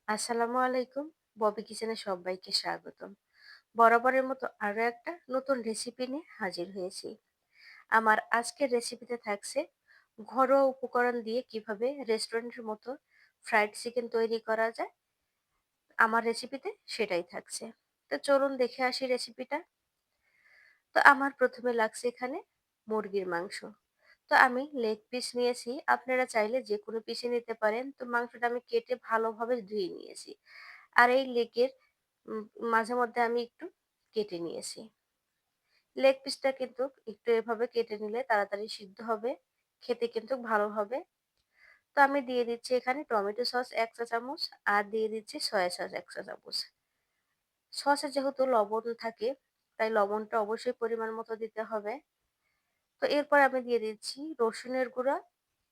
আসসালামু আলাইকুম। ববি কিচেনে সবাইকে স্বাগতম। বরাবরের মতো আরো একটা নতুন রেসিপি নিয়ে হাজির হয়েছি। আমার আজকের রেসিপিতে থাকছে ঘরোয়া উপকরণ দিয়ে কিভাবে রেস্টুরেন্টের মতো ফ্রাইড চিকেন তৈরি করা যায়। আমার রেসিপিতে সেটাই থাকছে। তো চলুন দেখে আসি রেসিপিটা। তো আমার প্রথমে লাগছে এখানে মুরগির মাংস। তো আমি লেগ পিস নিয়েছি। আপনারা চাইলে যেকোনো পিসই নিতে পারেন। তো মাংসটা আমি কেটে ভালোভাবে ধুয়ে নিয়েছি। আর এই লেগের উম মাঝে মধ্যে আমি একটু কেটে নিয়েছি। লেগ পিসটা কিন্তু একটু এভাবে কেটে নিলে তাড়াতাড়ি সিদ্ধ হবে, খেতে কিন্তু ভালো হবে। তো আমি দিয়ে দিচ্ছি এখানে টমেটো সস ১ চা চামচ আর দিয়ে দিচ্ছি সয়া সস ১ চা চামচ। সসে যেহেতু লবণ থাকে, তাই লবণটা অবশ্যই পরিমাণ মতো দিতে হবে। তো এরপর আমি দিয়ে দিচ্ছি রসুনের গুঁড়া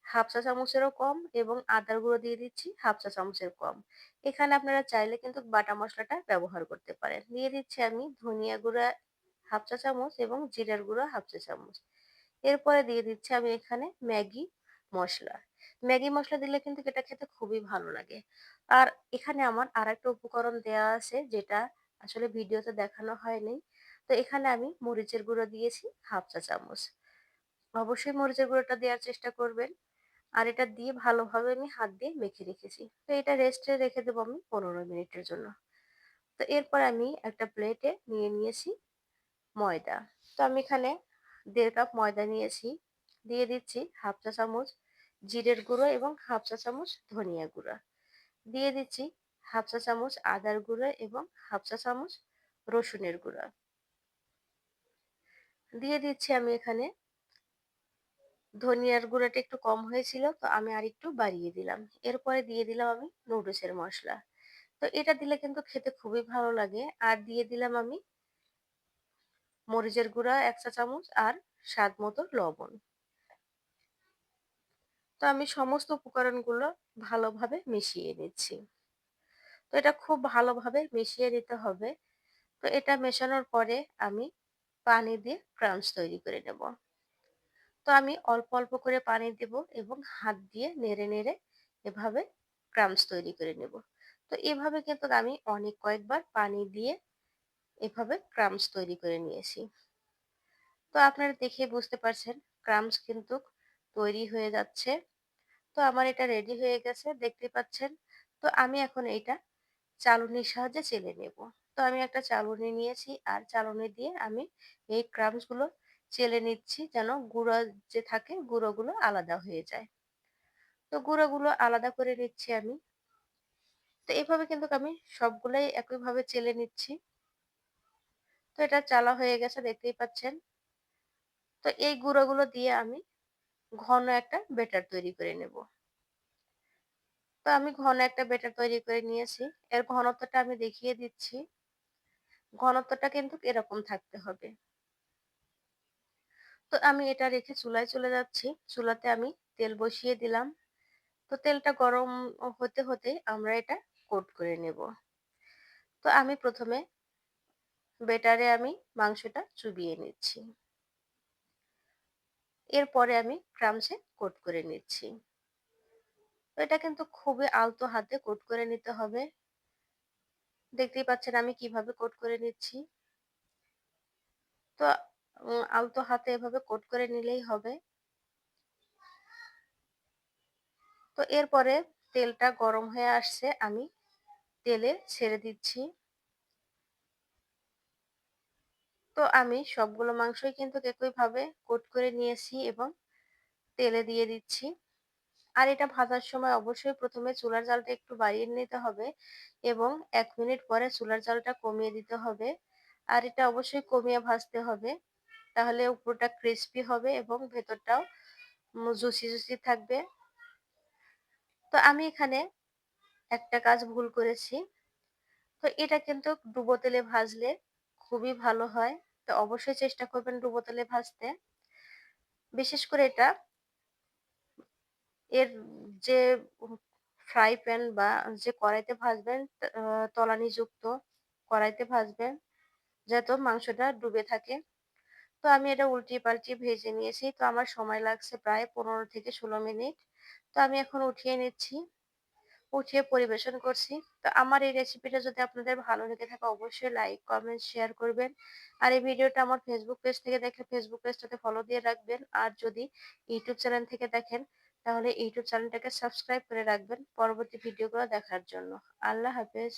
1/2 চা চামচেরও কম এবং আদার গুঁড়ো দিয়ে দিচ্ছি 1/2 চা চামচের কম। এখানে আপনারা চাইলে কিন্তু বাটা মসলাটা ব্যবহার করতে পারেন। দিয়ে দিচ্ছি আমি ধনিয়া গুঁড়া 1/2 চা চামচ এবং জিরার গুঁড়া 1/2 চা চামচ। এরপরে দিয়ে দিচ্ছি আমি এখানে ম্যাগি মসলা। ম্যাগি মসলা দিলে কিন্তু এটা খেতে খুবই ভালো লাগে। আর এখানে আমার আরেকটা উপকরণ দেয়া আছে যেটা আসলে ভিডিওতে দেখানো হয়নি। তো এখানে আমি মরিচের গুঁড়ো দিয়েছি 1/2 চা চামচ। অবশ্যই মরিচের গুঁড়োটা দেওয়ার চেষ্টা করবেন। আর এটা দিয়ে ভালোভাবে আমি হাত দিয়ে মেখে রেখেছি। তো এটা রেস্টে রেখে দেবো আমি 15 মিনিটের জন্য। তো এরপর আমি একটা প্লেটে নিয়ে নিয়েছি ময়দা। তো আমি এখানে 1.5 কাপ ময়দা নিয়েছি। দিয়ে দিচ্ছি 1/2 চা চামচ জিরের গুঁড়ো এবং 1/2 চা চামচ ধনিয়া গুঁড়া। দিয়ে দিচ্ছি 1/2 চা চামচ আদার গুঁড়ো এবং 1/2 চা চামচ রসুনের গুঁড়া। দিয়ে দিচ্ছি আমি এখানে ধনিয়ার গুঁড়াটা একটু কম হয়েছিল, তো আমি আরেকটু বাড়িয়ে দিলাম। এরপরে দিয়ে দিলাম আমি নুডলসের মসলা। তো এটা দিলে কিন্তু খেতে খুবই ভালো লাগে। আর দিয়ে দিলাম আমি মরিচের গুঁড়া ১ চা চামচ আর স্বাদ মতো লবণ। তো আমি সমস্ত উপকরণগুলো ভালোভাবে মিশিয়ে নিচ্ছি। তো এটা খুব ভালোভাবে মিশিয়ে নিতে হবে। তো এটা মেশানোর পরে আমি পানি দিয়ে ক্রাঞ্চ তৈরি করে নেব। তো আমি অল্প অল্প করে পানি দেব এবং হাত দিয়ে নেড়ে নেড়ে এভাবে ক্রাম্স তৈরি করে নেব। তো এভাবে কিন্তু আমি অনেক কয়েকবার পানি দিয়ে এভাবে ক্রাম্স তৈরি করে নিয়েছি। তো আপনারা দেখে বুঝতে পারছেন ক্রাম্স কিন্তু তৈরি হয়ে যাচ্ছে। তো আমার এটা রেডি হয়ে গেছে দেখতে পাচ্ছেন। তো আমি এখন এইটা চালুনির সাহায্যে চেলে নেব। তো আমি একটা চালুনি নিয়েছি আর চালুনি দিয়ে আমি এই ক্রাম্স গুলো চেলে নিচ্ছি যেন গুঁড়ো যে থাকে গুঁড়োগুলো আলাদা হয়ে যায়। তো গুঁড়োগুলো আলাদা করে নিচ্ছি আমি। তো এভাবে কিন্তু আমি সবগুলাই একইভাবে চেলে নিচ্ছি। তো এটা চালা হয়ে গেছে দেখতেই পাচ্ছেন। তো এই গুঁড়োগুলো দিয়ে আমি ঘন একটা ব্যাটার তৈরি করে নেব। তো আমি ঘন একটা ব্যাটার তৈরি করে নিয়েছি। এর ঘনত্বটা আমি দেখিয়ে দিচ্ছি। ঘনত্বটা কিন্তু এরকম থাকতে হবে। তো আমি এটা রেখে চুলায় চলে যাচ্ছি। চুলাতে আমি তেল বসিয়ে দিলাম। তো তেলটা গরম হতে হতে আমরা এটা কোট করে নেব। তো আমি প্রথমে বেটারে আমি মাংসটা চুবিয়ে নিচ্ছি। এরপরে আমি ক্রামসে কোট করে নিচ্ছি। তো এটা কিন্তু খুবই আলতো হাতে কোট করে নিতে হবে। দেখতেই পাচ্ছেন আমি কিভাবে কোট করে নিচ্ছি। তো আলতো হাতে এভাবে কোট করে নিলেই হবে। তো এরপরে তেলটা গরম হয়ে আসছে আমি তেলে ছেড়ে দিচ্ছি। তো আমি সবগুলো মাংসই কিন্তু একইভাবে কোট করে নিয়েছি এবং তেলে দিয়ে দিচ্ছি। আর এটা ভাজার সময় অবশ্যই প্রথমে চুলার জালটা একটু বাড়িয়ে নিতে হবে এবং ১ মিনিট পরে চুলার জালটা কমিয়ে দিতে হবে। আর এটা অবশ্যই কমিয়ে ভাজতে হবে। তাহলে উপরটা ক্রিস্পি হবে এবং ভেতরটাও জুসি জুসি থাকবে। তো আমি এখানে একটা কাজ ভুল করেছি। তো এটা কিন্তু ডুবো তেলে ভাজলে খুবই ভালো হয়। তো অবশ্যই চেষ্টা করবেন ডুবো তেলে ভাজতে। বিশেষ করে এটা এর যে ফ্রাই প্যান বা যে কড়াইতে ভাজবেন তলানিযুক্ত কড়াইতে ভাজবেন যাতে মাংসটা ডুবে থাকে। তো আমি এটা উল্টিয়ে পাল্টিয়ে ভেজে নিয়েছি। তো আমার সময় লাগছে প্রায় 15 থেকে 16 মিনিট। তো আমি এখন উঠিয়ে নিচ্ছি। উঠিয়ে পরিবেশন করছি। তো আমার এই রেসিপিটা যদি আপনাদের ভালো লেগে থাকে অবশ্যই লাইক, কমেন্ট, শেয়ার করবেন। আর এই ভিডিওটা আমার ফেসবুক পেজ থেকে দেখলে ফেসবুক পেজটাতে ফলো দিয়ে রাখবেন। আর যদি ইউটিউব চ্যানেল থেকে দেখেন তাহলে ইউটিউব চ্যানেলটাকে সাবস্ক্রাইব করে রাখবেন পরবর্তী ভিডিওগুলো দেখার জন্য। আল্লাহ হাফেজ।